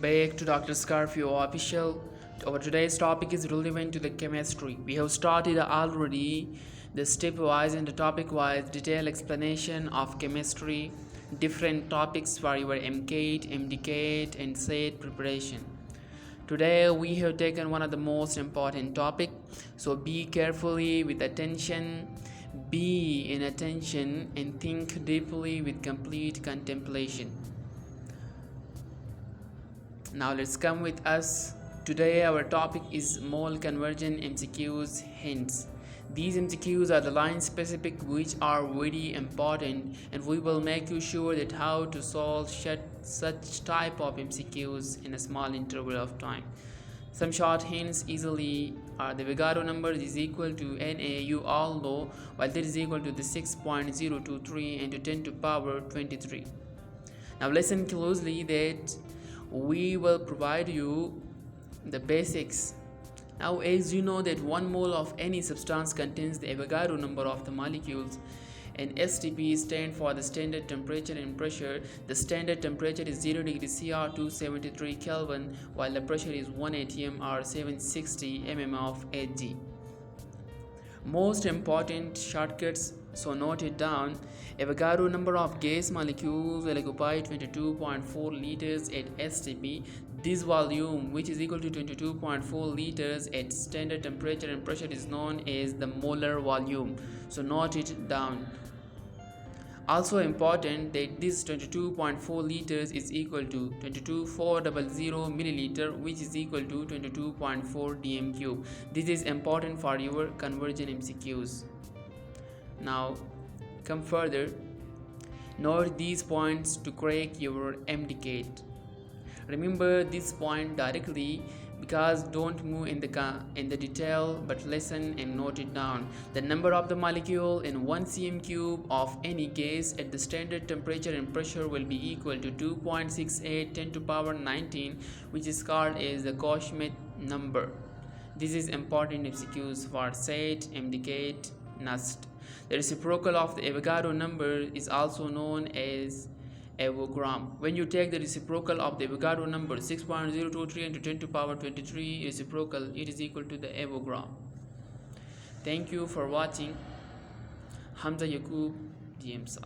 back to Dr. Scarfio Official. Our today's topic is relevant to the chemistry. We have started already the stepwise and the topic-wise detailed explanation of chemistry, different topics for your MCAT, MDCAT and SAT preparation. Today we have taken one of the most important topic, so be carefully with attention, be in attention and think deeply with complete contemplation. Now let's come with us. Today our topic is mole conversion MCQs hints. These MCQs are the line specific which are very important, and we will make you sure that how to solve such type of MCQs in a small interval of time. Some short hints easily are the Avogadro number is equal to Na, you all know, while that is equal to the 6.023 into 10 to power 23. Now listen closely that we will provide you the basics. Now, as you know that 1 mole of any substance contains the Avogadro number of the molecules, and STP stand for the standard temperature and pressure. The standard temperature is 0 degree Cr 273 Kelvin, while the pressure is 1 atm or 760 mm of Hg. Most important shortcuts, so note it down. Avogadro number of gas molecules will occupy 22.4 liters at STP. This volume, which is equal to 22.4 liters at standard temperature and pressure, is known as the molar volume, so note it down. Also important that this 22.4 liters is equal to 22400 milliliter, which is equal to 22.4 dm cube. This is important for your conversion MCQs. Now come further, note these points to crack your MDCAT. Remember this point directly, because don't move in the detail but listen and note it down. The number of the molecule in 1 cm cube of any gas at the standard temperature and pressure will be equal to 2.68 10 to power 19, which is called as the Stoichemetry number. This is important MCQs for SAT, MDCAT, NUST. The reciprocal of the Avogadro number is also known as avogram. When you take the reciprocal of the Avogadro number 6.023 into 10 to power 23 reciprocal, it is equal to the avogram. Thank you for watching. Hamza Yaqub, DMC.